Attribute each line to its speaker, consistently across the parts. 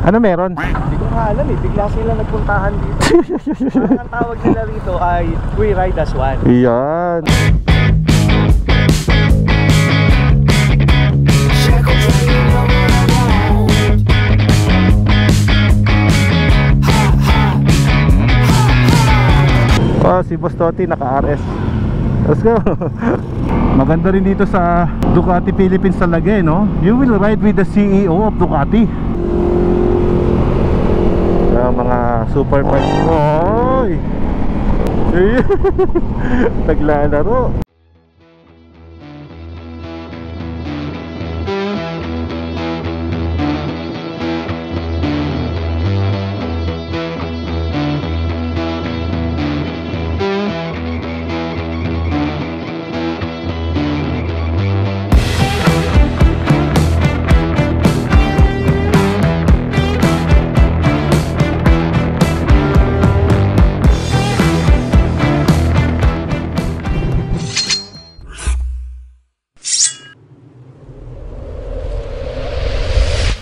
Speaker 1: Ano meron?
Speaker 2: Hindi ko nga alam eh, bigla sila nagpuntahan dito. Parang ang tawag nila rito ay We Ride As One.
Speaker 1: Yan. Oh, si Boss Toti naka-RS. Let's go. Maganda rin dito sa Ducati Philippines talaga eh, no? You will ride with the CEO of Ducati. Mga super bike. Oy! Naglalaro.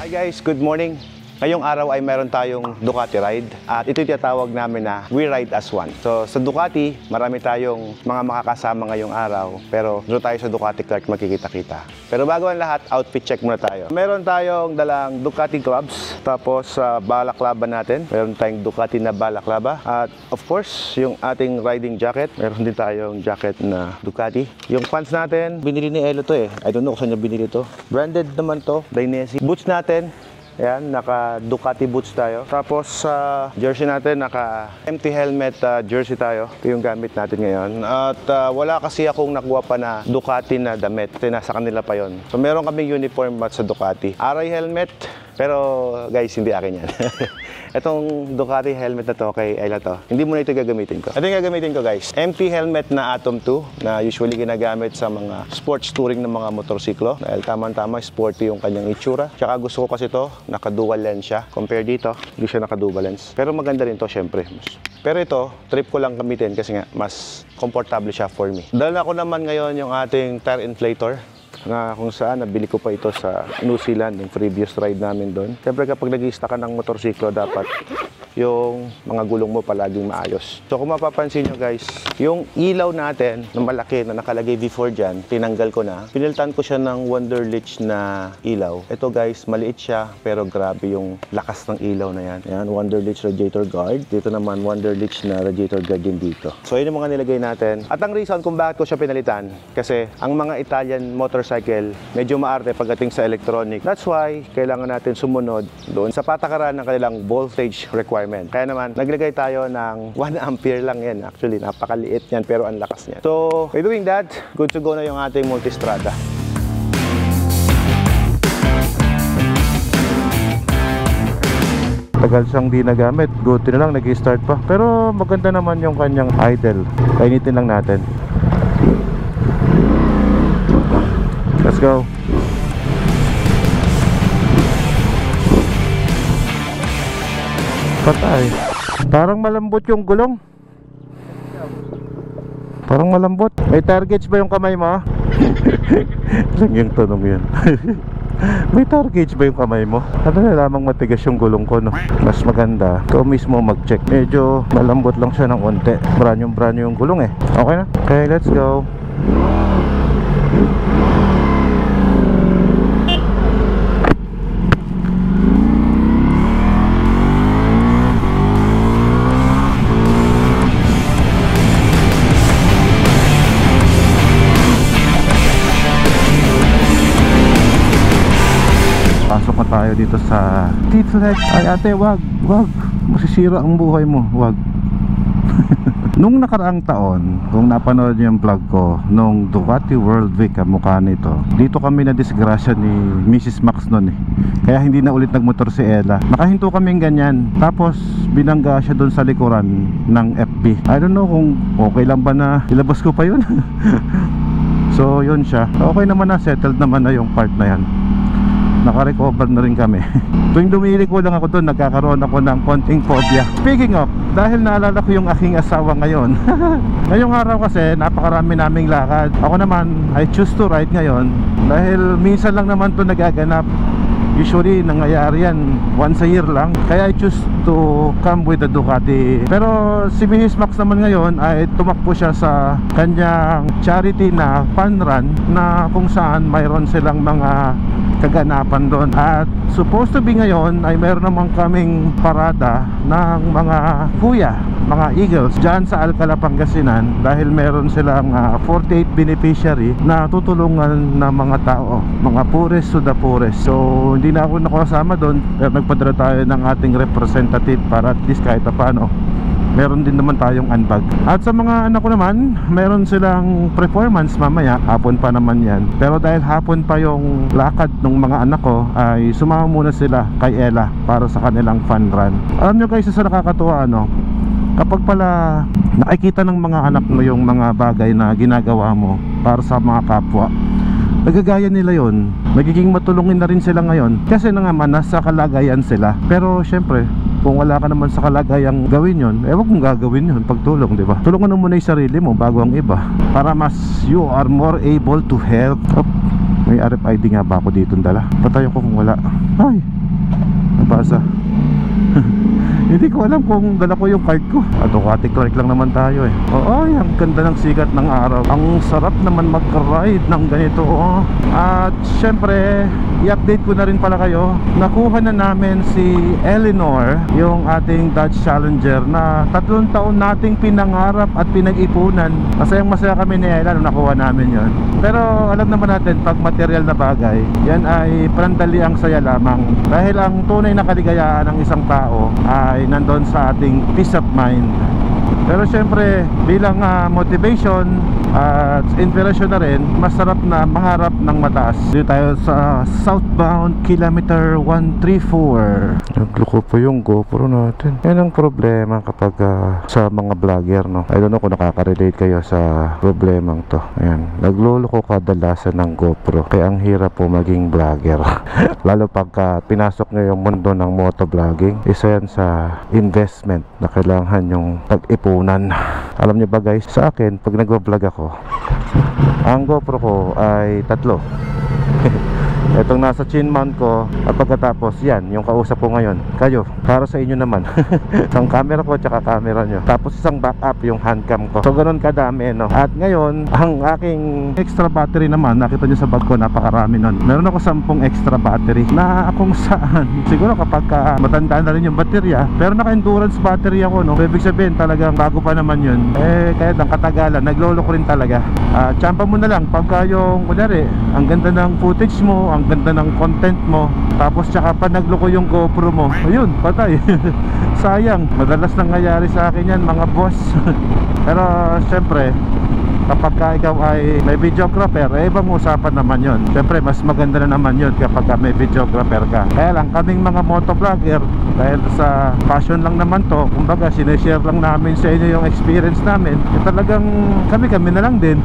Speaker 2: Hi guys, good morning. Ngayong araw ay meron tayong Ducati ride at ito yung tinatawag namin na We Ride As One. So sa Ducati, marami tayong mga makakasama ngayong araw, pero doon tayo sa Ducati Clark makikita-kita. Pero bago ang lahat, outfit check muna tayo. Meron tayong dalang Ducati gloves, tapos balaklava natin. Meron tayong Ducati na balaklava at of course, yung ating riding jacket. Meron din tayong jacket na Ducati. Yung pants natin, binili ni Elo to eh. I don't know kung saan niya binili to. Branded naman to, Dainese. Boots natin, ayan, naka Ducati boots tayo. Tapos sa jersey natin, naka empty helmet jersey tayo. Ito yung gamit natin ngayon. At wala kasi akong nakuha pa na Ducati na damit. Kasi nasa kanila pa yon. So meron kaming uniform sa Ducati. Aray helmet. Pero guys, hindi akin yan. Itong Ducati helmet na to kay Ella to, hindi mo na ito gagamitin ko. Ito yung gagamitin ko guys. Empty helmet na Atom 2 na usually ginagamit sa mga sports touring ng mga motorsiklo. Dahil tama-tama, sporty yung kanyang itsura. Tsaka gusto ko kasi to, naka-dual lens siya. Compare dito, hindi siya naka-dual lens. Pero maganda rin to syempre. Pero ito, trip ko lang gamitin kasi nga, mas comfortable siya for me. Dala ko naman ngayon yung ating tire inflator, na kung saan nabili ko pa ito sa New Zealand, yung previous ride namin doon. Siyempre kapag nag-i-stock ka ng motorsiklo, dapat yung mga gulong mo palaging maayos. So kung mapapansin nyo guys, yung ilaw natin na malaki na nakalagay before dyan, tinanggal ko na. Piniltan ko siya ng Wonderlich na ilaw. Ito guys, maliit siya pero grabe yung lakas ng ilaw na yan. Yan, Wonderlich radiator guard. Dito naman Wonderlich na radiator guard din dito. So yun yung mga nilagay natin. At ang reason kung bakit ko siya pinalitan, kasi ang mga Italian motorcycle medyo maarte pagdating sa electronic. That's why kailangan natin sumunod doon sa patakaran ng kanilang voltage requirement. Kaya naman, naglagay tayo ng 1 ampere lang yan. Actually, napakaliit yan pero ang lakas niya. So, by doing that, good to go na yung ating Multistrada.
Speaker 1: Tagal siyang di nagamit. Buti na lang nag-start pa. Pero maganda naman yung kanyang idle. Painitin lang natin. Let's go. Patay. Parang malambot yung gulong. Parang malambot. May targets ba yung kamay mo? Lang yung tanong yun. May targets ba yung kamay mo? Ano na lamang matigas yung gulong ko, no? Mas maganda ikaw mismo mag-check. Medyo malambot lang siya ng konti. Brand yung gulong eh. Okay na? Okay, let's go. Pasok na tayo dito sa T-Flex. Ay ate, wag masisira ang buhay mo, wag. Nung nakaraang taon, kung napanood niyo yung vlog ko nung Ducati World Week, mukha nito, dito kami na disgrasya ni Mrs. Max noon eh. Kaya hindi na ulit nagmotor si Ella. Nakahinto kaming ganyan. Tapos binangga siya doon sa likuran ng FB. I don't know kung okay lang ba na ilabas ko pa yun. So yun siya. Okay naman na, settled naman na yung part na yan. Naka-recover na rin kami. Tuwing dumiliko lang ako doon, nagkakaroon ako ng konting phobia. Speaking of, dahil naalala ko yung aking asawa ngayon. Ngayong araw kasi, napakarami naming lakad. Ako naman, I choose to ride ngayon. Dahil minsan lang naman to nagaganap. Usually nangyayari yan once a year lang, kaya I choose to come with the Ducati. Pero si Mrs. Max naman ngayon ay tumakbo siya sa kanyang charity na fun run, na kung saan mayroon silang mga kaganapan doon. At supposed to be ngayon ay mayroon naman kaming parada ng mga kuya, mga Eagles dyan sa Alcala, Pangasinan, dahil meron silang 48 beneficiary na tutulungan ng mga tao, mga poorest to the poorest. So hindi na ako nakasama doon, pero nagpadala tayo ng ating representative para at least kahit paano meron din naman tayong unbag. At sa mga anak ko naman, meron silang performance mamaya, hapon pa naman yan. Pero dahil hapon pa yung lakad ng mga anak ko, ay sumama muna sila kay Ella para sa kanilang fun run. Alam nyo guys, sa nakakatuwa kapag pala nakikita ng mga anak mo yung mga bagay na ginagawa mo para sa mga kapwa, nagagaya nila yon, magiging matulungin na rin sila ngayon kasi na naman nasa kalagayan sila. Pero syempre, kung wala ka naman sa kalagayang gawin yon, wag mong gagawin yon pagtulong, di ba? Tulungan mo muna yung sarili mo bago ang iba, para mas you are more able to help. May RFID nga ba ako dito dala? Patay ako kung wala. Ay, nabasa. Hindi ko alam kung dala ko yung card ko. Ducati Clark lang naman tayo eh. Oo, ang ganda ng sikat ng araw. Ang sarap naman mag-ride ng ganito. At syempre, i-update ko na rin pala kayo. Nakuha na namin si Eleanor, yung ating Dodge Challenger na 3 taon nating pinangarap at pinag-ipunan. Masayang-masaya kami ni Ella nung nakuha namin yon. Pero alam naman natin, pag material na bagay, yan ay panandali ang saya lamang. Dahil ang tunay na kaligayaan ng isang tao ay nandun sa ating peace of mind. Pero syempre, bilang motivation at inspiration na rin, masarap na mangarap ng mataas. Dito tayo sa southbound kilometer 134. Nagluko po yung GoPro natin. Yan ang problema kapag sa mga vlogger, no? I don't know kung nakaka-relate kayo sa problemang to. Ayan, nagluluko kadalasan ng GoPro, kaya ang hirap po maging vlogger. Lalo pagka pinasok nyo yung mundo ng motovlogging, isa yan sa investment na kailangan yung pag-ipunan. Alam nyo ba guys, sa akin pag nagwa-vlog ako, ang GoPro ko ay 3. Itong nasa chin mount ko, at pagkatapos yan, yung kausap ko ngayon, kayo, para sa inyo naman. Isang camera ko, tsaka camera nyo. Tapos isang backup, yung handcam ko. So ganun kadami, no? At ngayon, ang aking extra battery naman, nakita nyo sa bag ko, napakarami nun. Meron ako 10 extra battery na kung saan, siguro kapag matanda na rin yung baterya, pero naka-endurance battery ako, no? Ibig sabihin talagang bago pa naman yun. Kaya ng katagalan, naglolo ko rin talaga. Tsampa mo na lang, pagka yung, kunyari, ang ganda ng footage mo, ang ganda ng content mo, tapos tsaka pa nagloko yung GoPro mo, ayun, patay. Sayang, madalas nangyayari sa akin yan mga boss. Pero syempre, kapag ikaw ay may videographer, ibang usapan naman yon. Siyempre mas maganda na naman yon kapag may videographer ka. Kaya lang kaming mga motovlogger, dahil sa passion lang naman to, kumbaga sineshare lang namin sa inyo yung experience namin, talagang kami na lang din.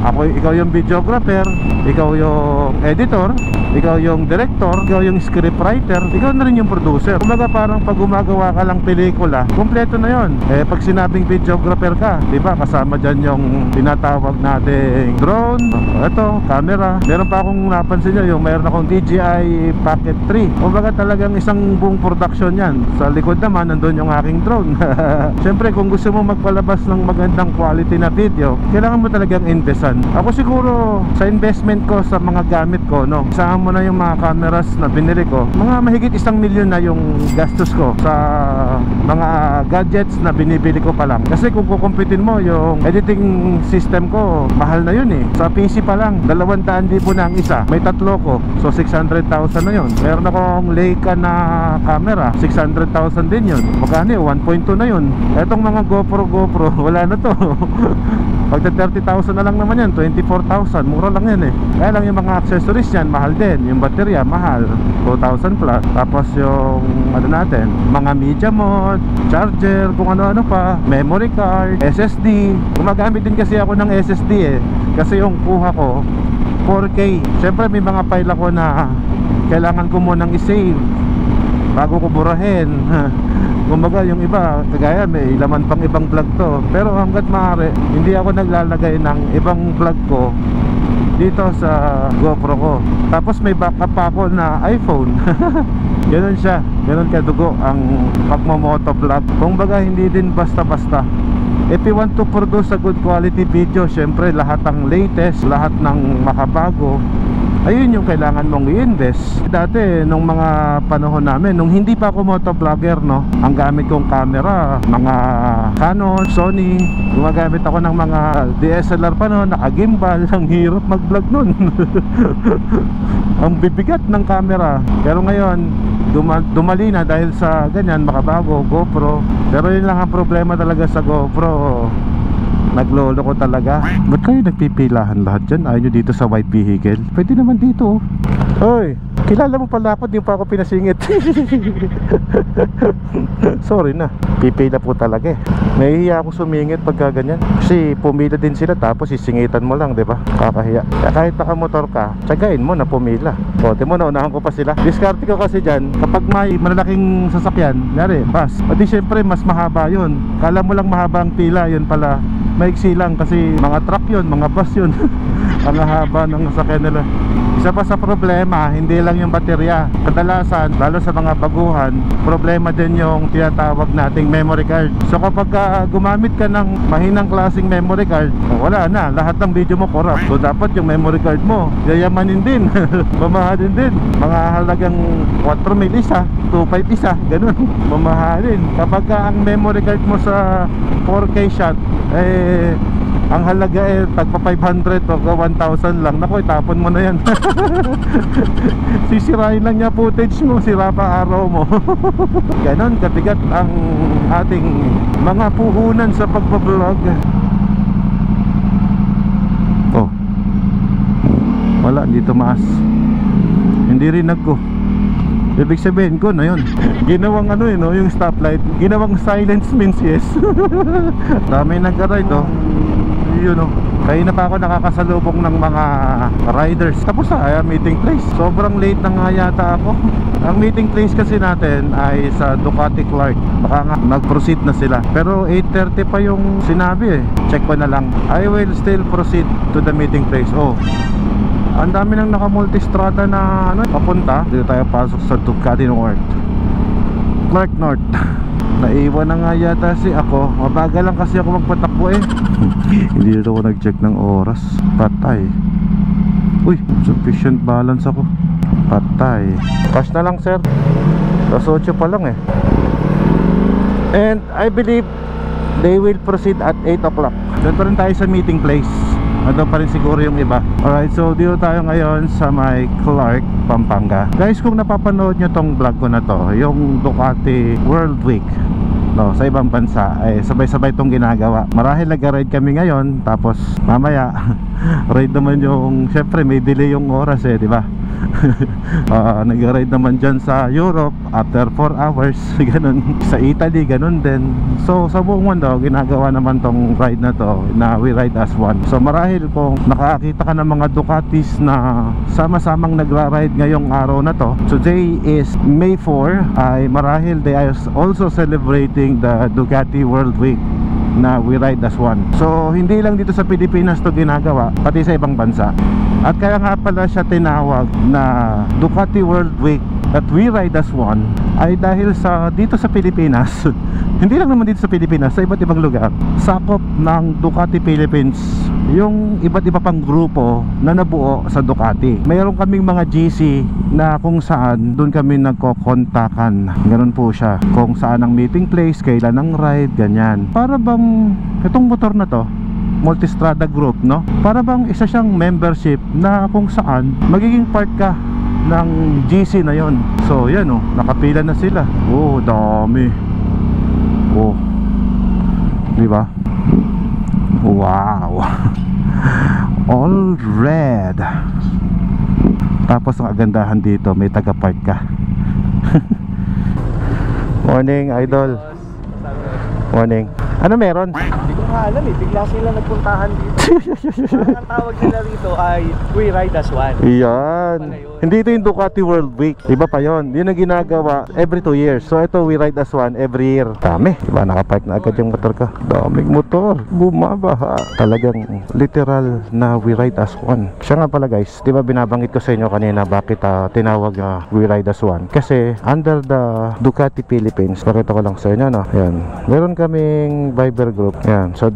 Speaker 1: Ikaw yung videographer, ikaw yung editor, ikaw yung director, ikaw yung scriptwriter, ikaw na rin yung producer. Kumbaga parang pag gumagawa ka lang pelikula, kompleto na yon. Pag sinabing videographer ka, di ba, kasama dyan yung tinatawag nating drone, ito, camera. Meron pa akong napansin nyo, yung mayroon akong DJI Pocket 3. Kumbaga talagang isang buong production yan. Sa likod naman, nandun yung aking drone. Siyempre, kung gusto mo magpalabas ng magandang quality na video, kailangan mo talagang investan. Ako siguro, sa investment ko sa mga gamit ko, no, isama mo na yung mga cameras na binili ko, mga mahigit 1 milyon na yung gastos ko sa mga gadgets na binibili ko pa lang. Kasi kung kukumpitin mo yung editing system ko, mahal na yun eh. Sa PC pa lang, 200,000 na ang isa. May 3 ko, so 600,000 na yun. Meron akong Leica na camera, 600,000 din yun. Magkano yun? 1.2 na yun. Etong mga GoPro, wala na to. Pagka 30,000 na lang naman yan, 24,000, mura lang yan eh. Kaya lang yung mga accessories yan, mahal din. Yung baterya, mahal, 2,000 plus. Tapos yung, ano natin, mga media mode, charger, kung ano-ano pa, memory card, SSD. Gumagamit din kasi ako ng SSD eh. Kasi yung kuha ko, 4K. Siyempre may mga file ako na kailangan ko munang i-save bago ko burahin. Kumbaga yung iba, kagaya may laman pang ibang vlog to. Pero hanggat maaari, hindi ako naglalagay ng ibang vlog ko dito sa GoPro ko. Tapos may backup pa ako na iPhone. Ganun siya, ganun kadugo ang pagmamotovlog. Kung baga hindi din basta-basta. If you want to produce a good quality video, syempre lahat ng latest, lahat ng makabago, ayun yung kailangan mong i-invest. Dati nung mga panahon namin, nung hindi pa ako motovlogger, no, ang gamit kong camera, mga Canon, Sony, gumagamit ako ng mga DSLR pa noon, naka-gimbal. Ang hirap mag-vlog nun. Ang bibigat ng camera. Pero ngayon dumali na dahil sa ganyan, makabago, GoPro. Pero yun lang ang problema talaga sa GoPro, naglolo ko talaga. Ba't kayo nagpipilahan lahat dyan? Ayaw nyo dito sa white vehicle? Pwede naman dito. Hoy, kilala mo pala ako, di pa ako pinasingit. Sorry na, pipila po talaga eh. Nahihiya ako sumingit pagka ganyan. Kasi pumila din sila tapos isingitan mo lang, di ba? Kakahiya. Kaya kahit nakamotor ka, tsagain mo na pumila. O, di mo, naunahan ko pa sila. Diskarte ko kasi dyan, kapag may malalaking sasakyan, nari, bus, o di syempre mas mahaba yun. Kala mo lang mahaba ang pila, yun pala maiksi lang kasi mga truck yun, mga bus yun. Ang haba ng sasakyan nila. Isa pa sa problema, hindi lang yung baterya. Kadalasan, lalo sa mga baguhan, problema din yung tinatawag nating memory card. So kapag gumamit ka ng mahinang klaseng memory card, wala na, lahat ng video mo corrupt. So dapat yung memory card mo yayamanin din. Mamahalin din. Mga halagang 4,000 isa, 2,500 isa, ganun. Mamahalin. Kapag ang memory card mo sa 4K shot, ang halaga tagpa 500 o 1,000 lang. Naku, itapon mo na yan. Sisirain lang niya footage mo, sira pa araw mo. Ganon kabigat ang ating mga puhunan sa pagbablog. Oh, wala, hindi tumaas. Hindi rin nagko. Ibig sabihin ko na yun, ginawang ano yun, no, yung stoplight, ginawang silence means yes. Dami nag-ride, oh. Yun, oh. Kaya na pa ako nakakasalubong ng mga riders. Tapos na, meeting place. Sobrang late na nga yata ako. Ang meeting place kasi natin ay sa Ducati Clark. Baka nga nag-proceed na sila. Pero 8:30 pa yung sinabi eh. Check ko na lang. I will still proceed to the meeting place. Oh, ang dami nang naka-multistrada na ano, papunta. Dito tayo pasok sa Ducati North, Clark North. Naiwan na nga yata si ako. Mabagal lang kasi ako magpatakbo eh. Hindi rin ako nag-check ng oras. Patay. Uy, sufficient balance ako. Patay. Cash na lang sir. Las 8 pa lang eh. And I believe they will proceed at 8 o'clock. Doon pa rin tayo sa meeting place. Ano pa rin siguro yung iba. Alright, so dito tayo ngayon sa may Clark, Pampanga. Guys, kung napapanood nyo tong vlog ko na to, yung Ducati World Week, no, sa ibang bansa, ay sabay-sabay tong ginagawa. Marahil nag-ride kami ngayon, tapos mamaya ride naman yung, syempre may delay yung oras eh, di ba? Nag-ride naman dyan sa Europe after 4 hours. Ganun. Sa Italy, ganun din. So sa buong mundo, ginagawa naman tong ride na to, na we ride as one. So marahil kung nakakita ka ng mga Ducatis na sama-samang nagra-ride ngayong araw na to, today is May 4, ay marahil they are also celebrating the Ducati World Week na we ride as one. So hindi lang dito sa Pilipinas to ginagawa, pati sa ibang bansa. At kaya nga pala siya tinawag na Ducati World Week, that we ride as one, ay dahil sa dito sa Pilipinas. Hindi lang naman dito sa Pilipinas, sa iba't ibang lugar, sakop ng Ducati Philippines yung iba't iba pang grupo na nabuo sa Ducati. Mayroon kaming mga GC na kung saan doon kami nagkokontakan. Ganun po siya, kung saan ang meeting place, kailan ang ride, ganyan. Para bang itong motor na to, Multistrada Group, no? Para bang isa siyang membership na kung saan magiging part ka ng GC na yon. So yan, oh, nakapila na sila. Oh, dami. Oh, di ba? Wow. All red. Tapos ang agandahan dito, may taga-park ka. Morning, idol. Morning. Ano meron?
Speaker 3: Hindi ko nga alam eh, bigla sila nagpuntahan dito. Parang ang tawag nila rito ay We Ride As One.
Speaker 1: Yan. Hindi ito yung Ducati World Week. Iba pa yon. Yun ang ginagawa every 2 years. So ito, We Ride As One every year. Dami. Diba, nakapark na agad yung motor ka. Daming motor. Bumabaha. Talagang literal na We Ride As One. Siya nga pala guys, diba binabanggit ko sa inyo kanina bakit tinawag na We Ride As One? Kasi under the Ducati Philippines, pakita ko lang sa inyo, no? Yan. Meron kaming Viber group. Yan. So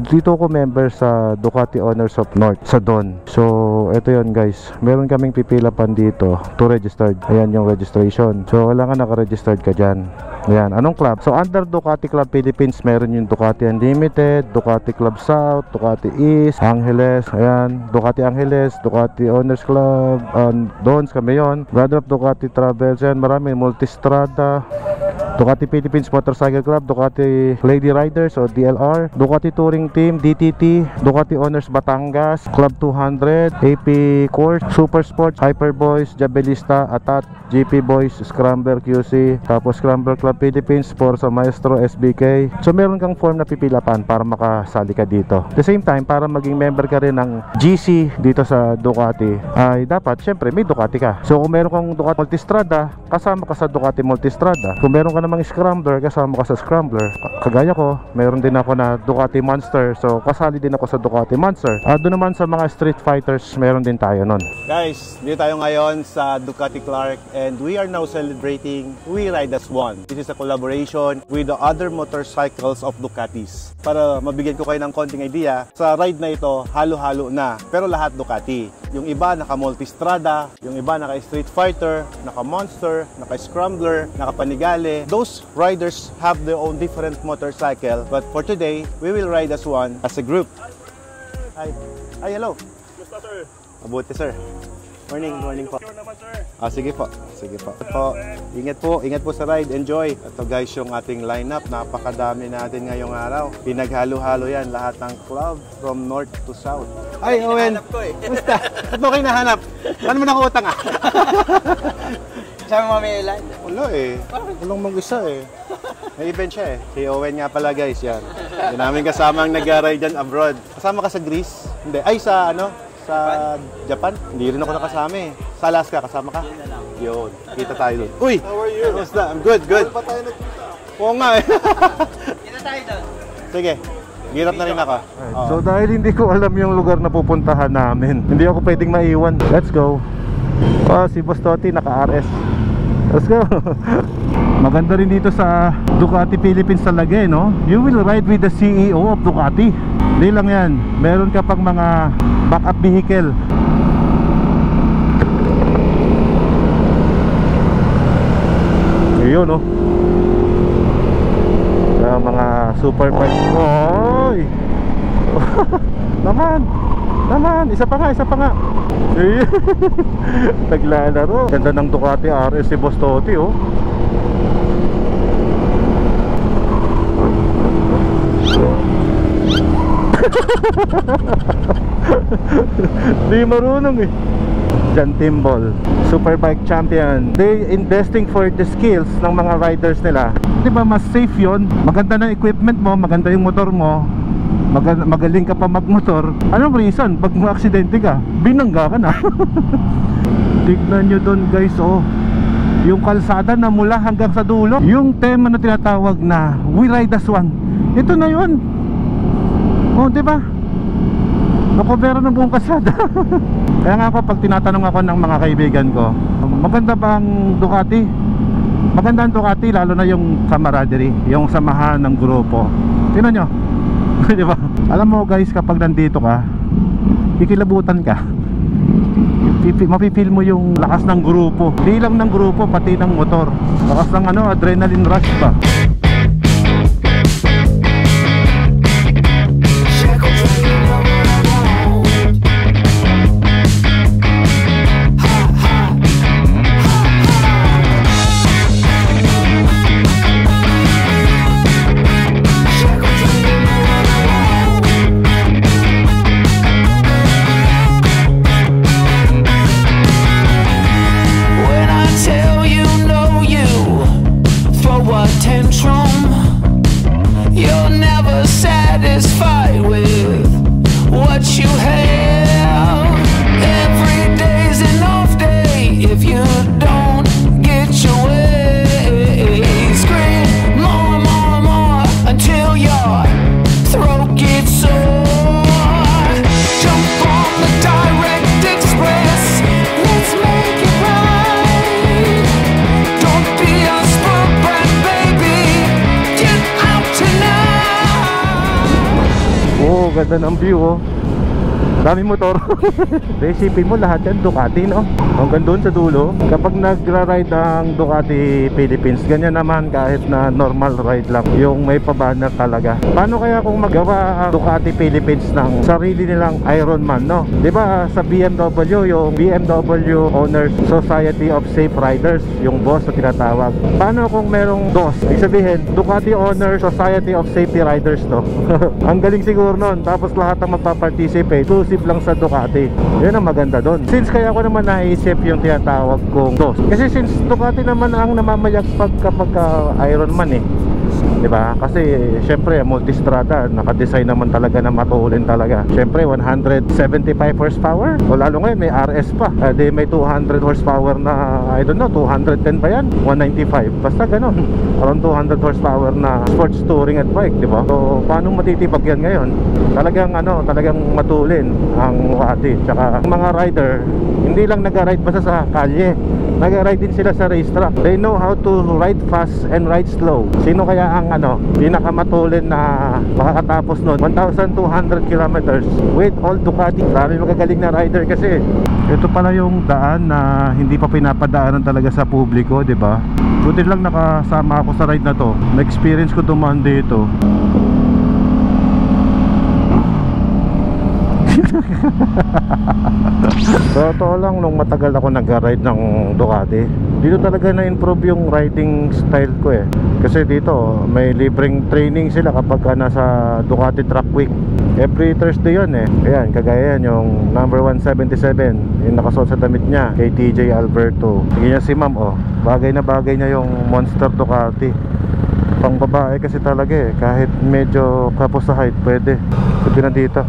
Speaker 1: dito ko member sa Ducati Owners of North, sa Don. So ito yon guys. Meron kaming pipila pa dito to registered. Ayan yung registration. So kailangan naka-registered ka dyan. Ayan, anong club? So under Ducati Club Philippines, meron yung Ducati Unlimited, Ducati Club South, Ducati East, Angeles, ayan, Ducati Angeles, Ducati Owners Club, Dons kami yon. Brother of Ducati Travels, ayan, marami, Multistrada, Ducati Philippines Motorcycle Club, Ducati Lady Riders o DLR, Ducati Touring Team, DTT, Ducati Owners Batangas, Club 200, AP Course, Super Sports, Hyper Boys, Jabelista, Atat, GP Boys, Scrambler QC, tapos Scrambler Club Philippines, Forza Maestro, SBK. So meron kang form na pipilapan para makasali ka dito. At the same time, para maging member ka rin ng GC dito sa Ducati, ay dapat syempre may Ducati ka. So kung meron kang Ducati Multistrada, kasama ka sa Ducati Multistrada. Kung meron ka namang Scrambler, kasama ka sa Scrambler. Kagaya ko, meron din ako na Ducati Monster, so kasali din ako sa Ducati Monster. Doon naman sa mga street fighters, meron din tayo nun.
Speaker 2: Guys, dito tayo ngayon sa Ducati Clark and we are now celebrating We Ride As One. This is a collaboration with the other motorcycles of Ducatis. Para mabigyan ko kayo ng konting idea, sa ride na ito, halo-halo na. Pero lahat Ducati. Yung iba naka-multistrada, yung iba naka-street fighter, naka-monster, naka-scrambler, naka-panigale. Those riders have their own different motorcycle. But for today, we will ride as one, as a group. Hi. Hi, hello.
Speaker 3: Gusto sir.
Speaker 2: Mabuti sir. Morning po.
Speaker 3: Sure naman sir.
Speaker 2: Sige po. Ingat po sa ride. Enjoy. Ito guys yung ating lineup. Napakadami natin ngayong araw. Pinaghalo-halo yan. Lahat ng club from north to south. Ay, Owen. Kumusta? Ba't mo kayo nahanap? Paano mo nakutang ah?
Speaker 3: Sabi mo may ilan?
Speaker 2: Wala eh. Walang mag-isa eh. May event siya eh. Si Owen nga pala guys. Yan. Yan namin kasama ang nag-ride dyan abroad. Kasama ka sa Greece? Hindi. Ay sa sa Japan? Hindi rin ako nakasama eh. Sa Alaska, kasama ka? Yun, kita tayo doon. Uy!
Speaker 3: How are you?
Speaker 2: Kamusta? I'm good.
Speaker 3: Saan pa tayo nagpunta?
Speaker 2: Oo nga eh.
Speaker 3: Kita tayo doon.
Speaker 2: Sige, girap na rin ako.
Speaker 1: So dahil hindi ko alam yung lugar na pupuntahan namin, hindi ako pwedeng maiwan. Let's go. Si Boss Toti naka-RS. Let's go. Maganda rin dito sa Ducati Philippines talaga eh, no? You will ride with the CEO of Ducati. Hindi lang yan, meron ka pang mga backup vehicle. Yun, no? Sa mga super bike. Oy! Naman, isa pa nga. Naglalaro. Ganda ng Ducati RS si Boss Toti, oh. Di marunong eh. John Timbol, Superbike Champion. They investing for the skills ng mga riders nila. Di ba mas safe yun? Maganda ng equipment mo, maganda yung motor mo, magaling ka pa magmotor. Anong reason? Pag ma-aksidente ka, binangga ka na. Tignan nyo doon guys, oh, yung kalsada na mula hanggang sa dulo. Yung tema na tinatawag na We Ride As One, ito na yun. Oh, di ba? Nakobera ng buong kalsada. Kaya nga ako, pag tinatanong ako ng mga kaibigan ko, maganda ba ang Ducati? Maganda ang Ducati, lalo na yung camaraderie, yung samahan ng grupo. Tingnan nyo. Di ba? Alam mo guys, kapag nandito ka, kikilabutan ka. Mapipil mo yung lakas ng grupo. Di lang ng grupo, pati ng motor. Lakas ng adrenaline rush ba?
Speaker 4: Tantrum satisfied with what you have. Every day's an off day if you don't get your way. Scream more, more, more until your throat gets sore. Jump on the direct express, let's make it right. Don't be a spoiled brat, baby, get out tonight.
Speaker 1: Oh, ganda ng view oh. Daming motor. Isipin mo lahat yan Ducati, no? Hanggang doon sa dulo. Kapag nagra-ride ang Ducati Philippines, ganyan naman kahit na normal ride lang, yung may pabanner talaga. Paano kaya kung magawa ang Ducati Philippines ng sarili nilang Ironman, no? Diba sa BMW, yung BMW Owners Society of Safe Riders, yung boss na tinatawag. Paano kung merong DOS? Ibig sabihin, Ducati Owners Society of Safety Riders, no? Ang galing siguro nun. Tapos lahat ng magpa-participate lang sa Ducati. Yun ang maganda doon. Since kaya ko naman naisip yung tinatawag kong DOS. Kasi since Ducati naman ang namamayagpag kapag Ironman eh. Diba? Kasi syempre multistrada, nakadesign naman talaga na matulin talaga. Syempre 175 horsepower. O lalo ngayon may RS pa. Di may 200 horsepower na, I don't know, 210 pa yan? 195. Basta ganun. Around 200 horsepower na sports touring at bike, diba? So paano matitibag yan ngayon? Talagang talagang matulin ang Ducati. Tsaka ang mga rider, hindi lang nag-ride basta sa kalye. Nag-ride din sila sa racetrack. They know how to ride fast and ride slow. Sino kaya ang pinakamatulin na makakatapos nun? 1,200 kilometers with all Ducati. Marami magagaling na rider kasi. Ito pala yung daan na hindi pa pinapadaanan talaga sa publiko, di ba? Buti lang nakasama ako sa ride na to. Na-experience ko dumaan dito. So totoo lang, nung matagal ako nag-ride ng Ducati, dito talaga na-improve yung riding style ko eh. Kasi dito may libreng training sila kapag nasa Ducati Track Week. Every Thursday yun eh. Ayan, kagaya yan yung number 177, yung nakasuot sa damit niya, kay TJ Alberto. Tingnan niya si ma'am oh, bagay na bagay niya yung Monster Ducati. Pang babae kasi talaga eh, kahit medyo kapos sa height pwede. Sabi na dito.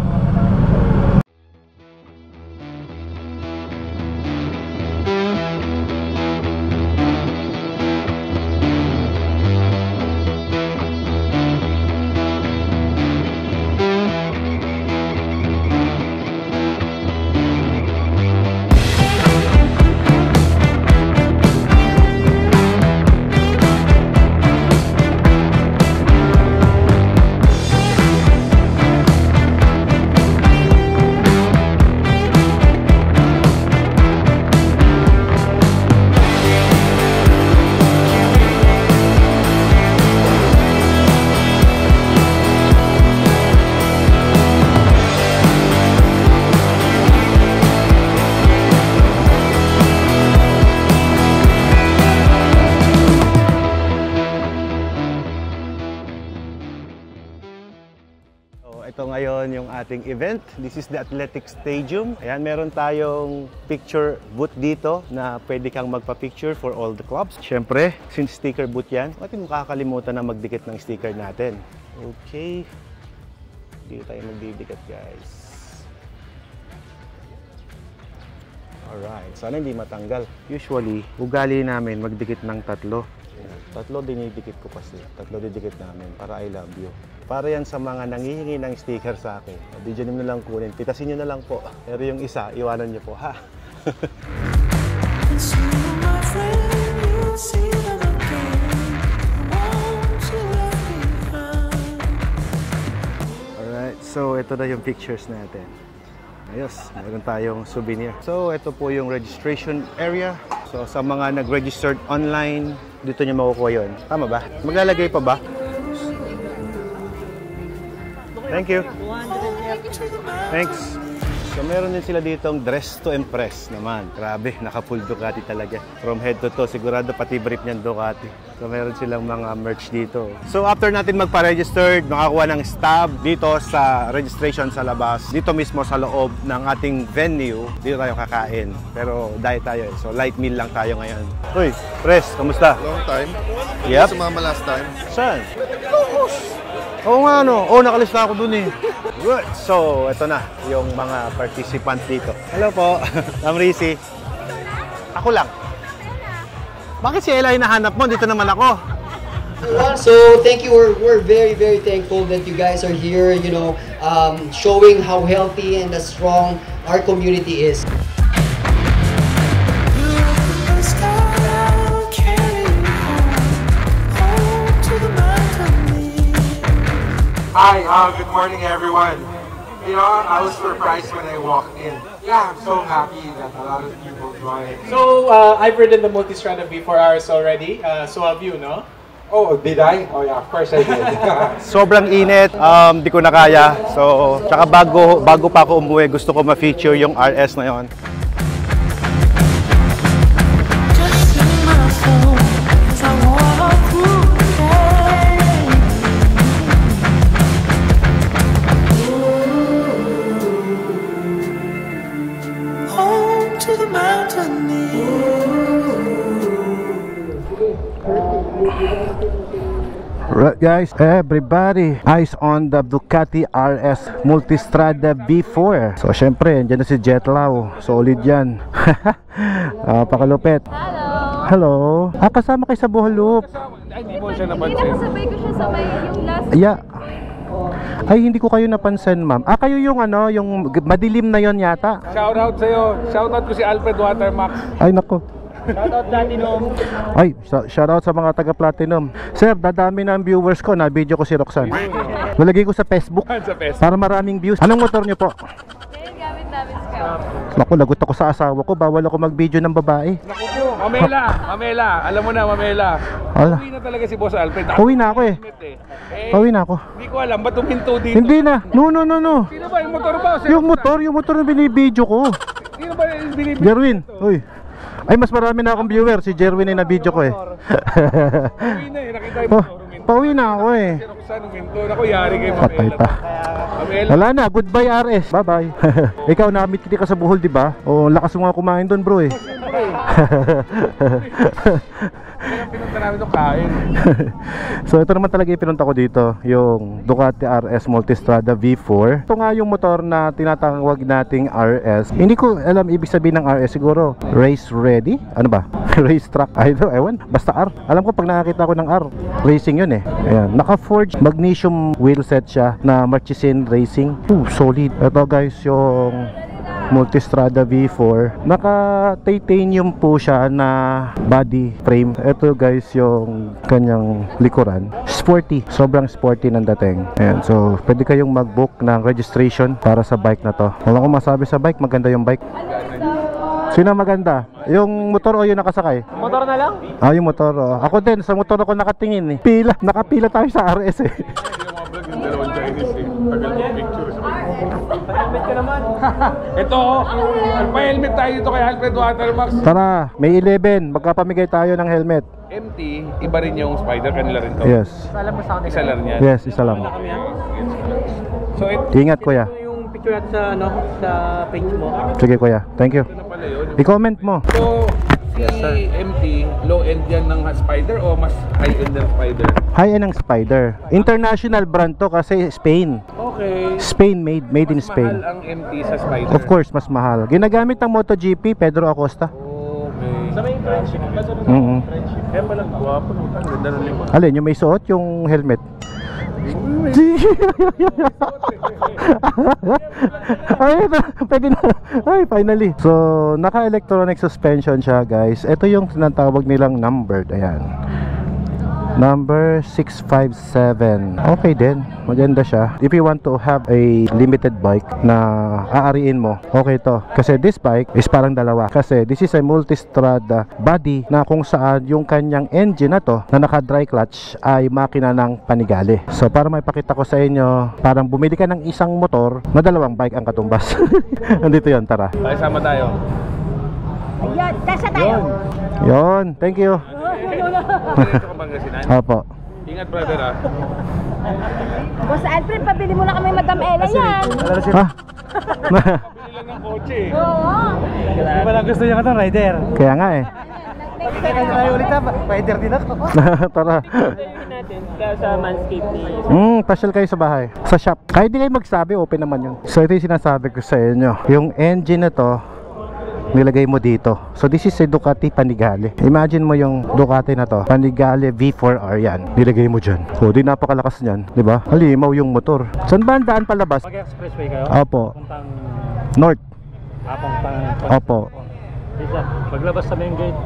Speaker 1: Ito ngayon yung ating event. This is the Athletic Stadium. Ayan, meron tayong picture booth dito na pwede kang magpa-picture for all the clubs. Siyempre, since sticker booth yan, bakit mo kakalimutan na magdikit ng sticker natin? Okay. Dito tayo magdidikit, guys. Alright. Sana hindi matanggal. Usually, ugali namin magdikit ng tatlo. Tatlo dinidikit ko kasi. Tatlo didikit namin para I love you. Para yan sa mga nanghihingi ng sticker sa akin. Di dyan nyo na lang kunin. Pitasin nyo na lang po. Pero yung isa, iwanan nyo po, ha? Alright, so ito na yung pictures natin. Ayos, meron tayong souvenir. So ito po yung registration area. So sa mga nag-registered online, dito nyo makukuha yun. Tama ba? Maglalagay pa ba? Thank you. Thanks. So meron din sila ditong dress to impress naman. Grabe, naka-full Ducati talaga. From head to toe, sigurado pati brief niyan Ducati. So meron silang mga merch dito. So after natin magpa-registered, makakuha ng stub dito sa registration sa labas. Dito mismo sa loob ng ating venue, dito tayo kakain. Pero diet tayo eh. So light meal lang tayo ngayon. Uy, Pres, kamusta?
Speaker 5: Long time.
Speaker 1: Yep.
Speaker 5: Sumama last time.
Speaker 1: Saan?
Speaker 2: Oo nga, no. Oo, nakalista ako dun eh. Good. So, ito na yung mga participants dito. Hello po. Ma'am Rizzy. Ako lang. Bakit si Ella hinahanap mo? Dito naman ako.
Speaker 5: So thank you. We're very, very thankful that you guys are here, you know, showing how healthy and strong our community is.
Speaker 6: Hi, good morning everyone. You know, I was surprised when I walked in. Yeah, I'm so happy that a lot of people joined.
Speaker 7: So, I've ridden the Multistrada V4Rs already. So have you, no?
Speaker 6: Oh, did I? Oh yeah, of course I did.
Speaker 2: Sobrang init, di ko na kaya. So, tsaka bago pa ako umuwi, gusto ko ma-feature yung RS na yon.
Speaker 4: Just in my phone, 'cause I walk through the day. Home to the mountain.
Speaker 1: Right guys, everybody, eyes on the Ducati RS Multistrada V4. So syempre, andyan na si Jetlaw. Solid yan. Pakalupit. Hello. Kasama kayo sa Bohol Loop.
Speaker 7: Hindi mo siya
Speaker 8: Hindi nakasabay ko siya sa may yung last.
Speaker 1: Yeah. Ay, hindi ko kayo napansin, ma'am. Kayo yung ano, yung madilim na yon yata.
Speaker 7: Shoutout sa'yo. Shoutout ko si Alfred Watermax.
Speaker 1: Ay, nako.
Speaker 3: Shoutout Platinum.
Speaker 1: Ay, shoutout sa mga taga Platinum. Sir, dadami na ang viewers ko. Na video ko si Roxanne. Nalagay ko sa Facebook
Speaker 7: Sa Facebook.
Speaker 1: para maraming views. Anong motor nyo po?
Speaker 8: Yung gamit namin scout.
Speaker 1: Naku, lagot ako sa asawa ko. Bawal ako mag-video ng babae.
Speaker 7: Naku po, Mamela. Alam mo na, Mamela.
Speaker 1: Ala.
Speaker 7: Uwi na talaga si Boss Alfred.
Speaker 1: Uwi na ako eh. Uwi na ako.
Speaker 7: Hindi ko alam, ba't huminto dito?
Speaker 1: Hindi na. No.
Speaker 7: Sino ba? Yung motor ba?
Speaker 1: Yung motor na binibideo ko.
Speaker 7: Sino ba yung binibigyan?
Speaker 1: Jerwin. Uy. Ay, mas marami na akong viewer. Si Jerwin ay na-video ko eh.
Speaker 7: Uwi na eh, nakita yung motor. Huminto.
Speaker 1: Pauwi na ako eh.
Speaker 7: Si Roxanne huminto. Naku, yari kay
Speaker 1: Patay
Speaker 7: Mamela.
Speaker 1: pa.
Speaker 7: Mamela.
Speaker 1: Wala na, goodbye RS. Bye-bye. Ikaw, nakamit kita ka sa Bohol, di ba? O, lakas mo nga kumain doon, bro eh.
Speaker 7: Pinunta namin ito kain.
Speaker 1: So ito naman talaga yung pinunta ko dito, yung Ducati RS Multistrada V4. Ito nga yung motor na tinatawag nating RS. Hindi ko alam ibig sabihin ng RS, siguro race ready? Ano ba? Race track? Ewan, basta R. Alam ko pag nakakita ko ng R, racing yun eh. Ayan, naka-forged magnesium wheel set siya na Marchesin Racing. Solid. Ito guys yung Multistrada V4. Naka-titanium po siya na body frame. Ito guys yung kanyang likuran. Sporty. Sobrang sporty ng dating. Ayan. So, pwede kayong mag-book ng registration para sa bike na to. Wala akong masabi sa bike. Maganda yung bike. Sino maganda? Yung motor o yung nakasakay?
Speaker 3: Motor na lang?
Speaker 1: Yung motor. Ako din. Sa motor ako nakatingin eh. Nakapila tayo sa RS eh.
Speaker 7: Yung dalawang Chinese eh. Tagal mo picture sa
Speaker 3: Helmet ka naman.
Speaker 7: Ito, magpa-helmet tayo dito kay Alfred Watermax.
Speaker 1: Tara, may 11. Magkapamigay tayo ng helmet.
Speaker 7: MT, iba rin yung Spider, kanila rin to.
Speaker 1: Yes.
Speaker 3: Alam mo sa akin.
Speaker 7: Isa lang yan.
Speaker 1: Yes, isa lang.
Speaker 7: So, ito
Speaker 1: Ingat kuya.
Speaker 3: Yung picture natin sa sa page mo.
Speaker 1: Sige kuya. Thank you.
Speaker 7: na pala yun.
Speaker 1: I-comment mo.
Speaker 7: So, si MT, low end yan ng Spider o mas high end ng Spider?
Speaker 1: High-end ng Spider. International brand to kasi Spain.
Speaker 7: Okay.
Speaker 1: Spain made in
Speaker 7: Mas
Speaker 1: Spain.
Speaker 7: mahal ang MT sa Spider.
Speaker 1: Of course, mas mahal. Ginagamit ng MotoGP, Pedro Acosta.
Speaker 7: Okay.
Speaker 3: Sa may friendship.
Speaker 7: Kaya pala, guwapo. Ang ganda ng lima.
Speaker 1: Alin, yung may suot, yung helmet. Ay, pwede na. Ay, finally. So, naka-electronic suspension siya, guys. Ito yung tinatawag nilang numbered. Ayan. Number 657. Okay din. Maganda siya. If you want to have a limited bike na aariin mo, okay to. Kasi this bike is parang dalawa. Kasi this is a Multistrada body na kung saan yung kanyang engine na to na naka-dry clutch ay makina ng Panigale. So para maipakita ko sa inyo, parang bumili ka ng isang motor na dalawang bike ang katumbas. Nandito yon, tara.
Speaker 7: Tayo sama tayo.
Speaker 8: Ayun, kasya tayo.
Speaker 1: Yon, thank you.
Speaker 7: Dito ka Pangasinan?
Speaker 1: Opo.
Speaker 7: Ingat brother ah.
Speaker 8: Boss Alfred, pabili mo na kami Madam Ella yan.
Speaker 1: Ha?
Speaker 7: Pabili lang ng kotse eh.
Speaker 8: Oo.
Speaker 3: Di ba lang gusto niya ka rider?
Speaker 1: Kaya nga eh.
Speaker 3: Kaya tayo ulit na, rider din ako.
Speaker 1: Tara.
Speaker 3: sa Manscaped ni
Speaker 1: Pasyal kayo sa bahay. Sa shop. Kahit di kayo magsabi, open naman yun. So ito yung sinasabi ko sa inyo. Yung engine na to, nilagay mo dito. So this is a Ducati Panigale. Imagine mo yung Ducati na to, Panigale V4R yan. Nilagay mo dyan. So di napakalakas niyan, di ba? Halimaw yung motor. Saan ba ang daan palabas?
Speaker 3: Mag-expressway kayo?
Speaker 1: Opo.
Speaker 3: Puntang
Speaker 1: North.
Speaker 3: Puntang
Speaker 1: Opo.
Speaker 3: Isa, paglabas sa main gate,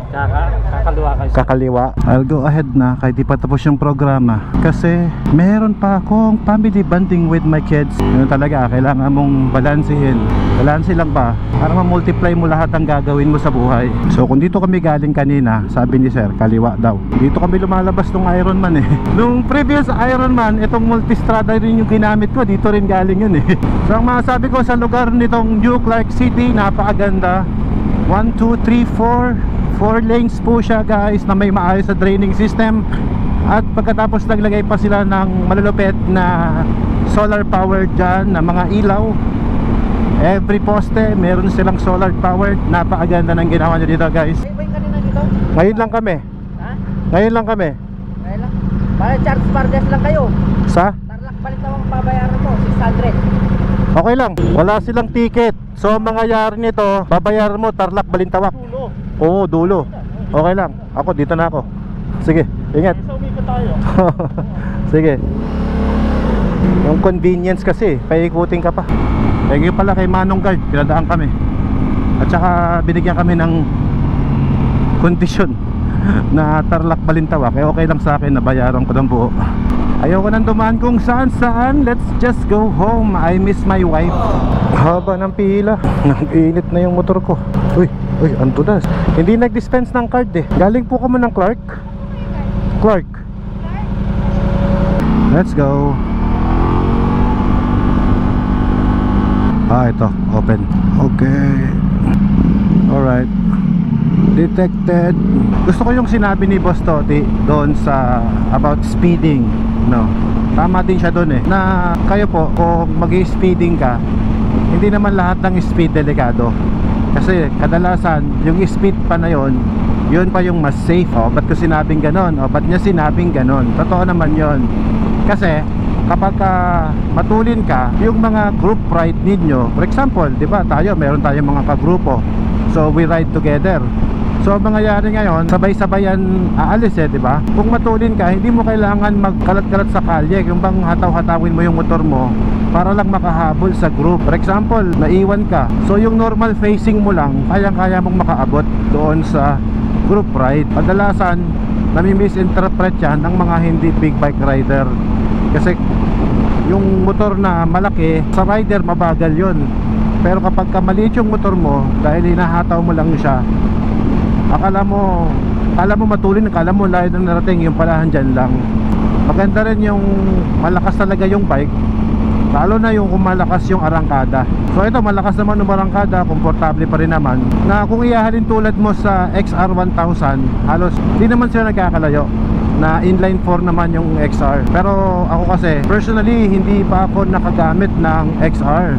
Speaker 3: kakaliwa kayo.
Speaker 1: Kakaliwa. I'll go ahead na kahit di pa tapos yung programa. Kasi meron pa akong family bonding with my kids. Yun talaga, kailangan mong balansehin. Balanse lang ba? Para ma-multiply mo lahat ang gagawin mo sa buhay. So kung dito kami galing kanina, sabi ni Sir, kaliwa daw. Dito kami lumalabas ng Ironman eh. Nung previous Ironman, itong multistrada rin yung ginamit ko. Dito rin galing yun eh. So ang masasabi ko sa lugar nitong New Clark City, napakaganda. 1, 2, 3, 4 lanes po siya guys, na may maayos sa draining system. At pagkatapos naglagay pa sila ng malulupit na solar powered dyan na mga ilaw. Every poste meron silang solar powered. Napakaganda ng ginawa nyo dito guys. Ngayon lang kami.
Speaker 9: Ha?
Speaker 1: Ngayon lang kami.
Speaker 9: Ngayon lang? Para charge pardes lang kayo.
Speaker 1: Sa?
Speaker 9: Tarlac balik ang babayaran mo, 600.
Speaker 1: Okay lang, wala silang ticket. So ang mangyayari nito, babayaran mo Tarlac Balintawak.
Speaker 3: Dulo.
Speaker 1: Oo, dulo. Okay lang, ako dito na ako. Sige, ingat.
Speaker 3: So umikot tayo.
Speaker 1: Sige. Yung convenience kasi, paikutin ka pa. Thank you pala kay Manong Guard, pinadaan kami. At saka binigyan kami ng kondisyon na Tarlac Balintawak. Eh okay lang sa akin na bayaran ko ng buo. Ayoko nang dumaan kung saan. Let's just go home. I miss my wife. Haba ng pila. Nag-init na yung motor ko. Uy, antudas. Hindi nag-dispense ng card eh. Galing po kami ng Clark. Let's go. Ito, open. Okay. Alright. Detected. Gusto ko yung sinabi ni Boss Toti doon sa about speeding, no? Tama din siya doon eh, na kayo po kung mag-speeding ka, hindi naman lahat ng speed delikado. Kasi kadalasan yung speed pa na yun pa yung mas safe. Ba't ko sinabing ganon? Ba't niya sinabing ganon? Totoo naman yun. Kasi kapag matulin ka, yung mga group ride ninyo, for example, di ba tayo, meron tayong mga kagrupo, so we ride together. So ang mangyayari ngayon, sabay-sabayan aalis eh, di ba? Kung matulin ka, hindi mo kailangan magkalat-kalat sa kalye, yung bang hataw-hatawin mo yung motor mo para lang makahabol sa group. For example, naiwan ka, so yung normal facing mo lang, kayang-kaya mong makaabot doon sa group ride. Kadalasan, nami-misinterpret yan ng mga hindi big bike rider. Kasi yung motor na malaki, sa rider mabagal yun. Pero kapag maliit yung motor mo, dahil hinahataw mo lang siya, akala mo matulin, akala mo layo na narating, yung palahan dyan lang. Maganda rin yung malakas talaga yung bike, lalo na yung kung malakas yung arangkada. So ito, malakas naman yung arangkada, komportable pa rin naman. Na kung ihahalin tulad mo sa XR 1000, halos hindi naman sila nagkakalayo. Na inline 4 naman yung XR. Pero ako kasi, personally, hindi pa ako nakagamit ng XR.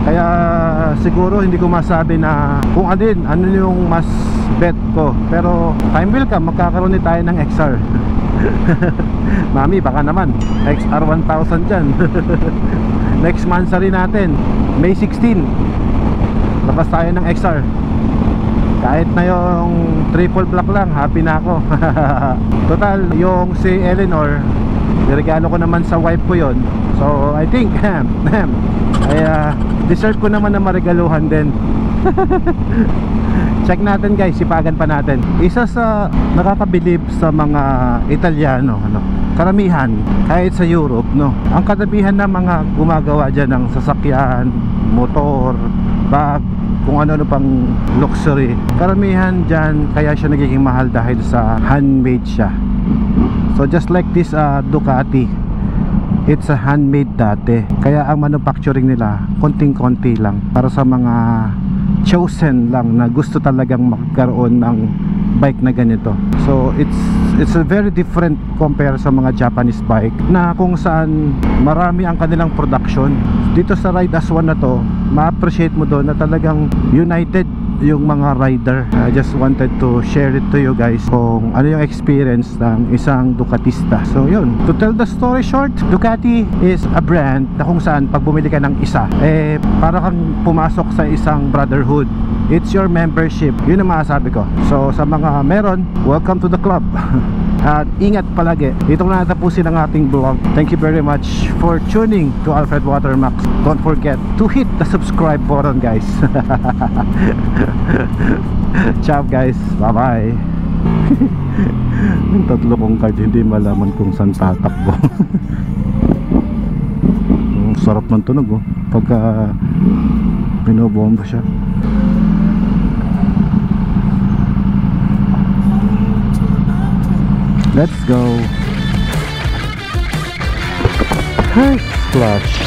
Speaker 1: Kaya siguro hindi ko masabi na kung ano yung mas bet ko. Pero time will come, magkakaroon din tayo ng XR. Mami, baka naman XR 1000 dyan. Next month rin natin, May 16, labas tayo ng XR. Kahit na yung triple black lang, happy na ako. Total, yung si Eleanor, niregalo ko naman sa wife ko yon. So I think ay deserve ko naman na maregaluhan din. Check natin guys, sipagan pa natin. Isa sa nakakabilib sa mga Italiano, karamihan, kahit sa Europe, ang karamihan na mga gumagawa dyan ng sasakyan, motor, bag, kung ano pang luxury, karamihan dyan kaya siya nagiging mahal dahil sa handmade siya. So just like this Ducati, it's a handmade dati. Kaya ang manufacturing nila konting-konti lang, para sa mga chosen lang na gusto talagang magkaroon ng bike na ganito. So it's a very different compare sa mga Japanese bike na kung saan marami ang kanilang production. Dito sa Ride as One na to, ma-appreciate mo doon na talagang united yung mga rider. I just wanted to share it to you guys kung ano yung experience ng isang Ducatista. So yun, to tell the story short, Ducati is a brand na kung saan pag bumili ka ng isa, para kang pumasok sa isang brotherhood. It's your membership. Yun ang masasabi ko. So sa mga meron, welcome to the club. At ingat palagi. Ito na natapusin ang ating vlog. Thank you very much for tuning to Alfred Watermax. Don't forget to hit the subscribe button, guys. Ciao guys, bye bye. Yung tatlo kong card, hindi malaman kung saan tatakbo. Ang sarap ng tunog, oh, pagka binobomba siya. Let's go. Hi, splash.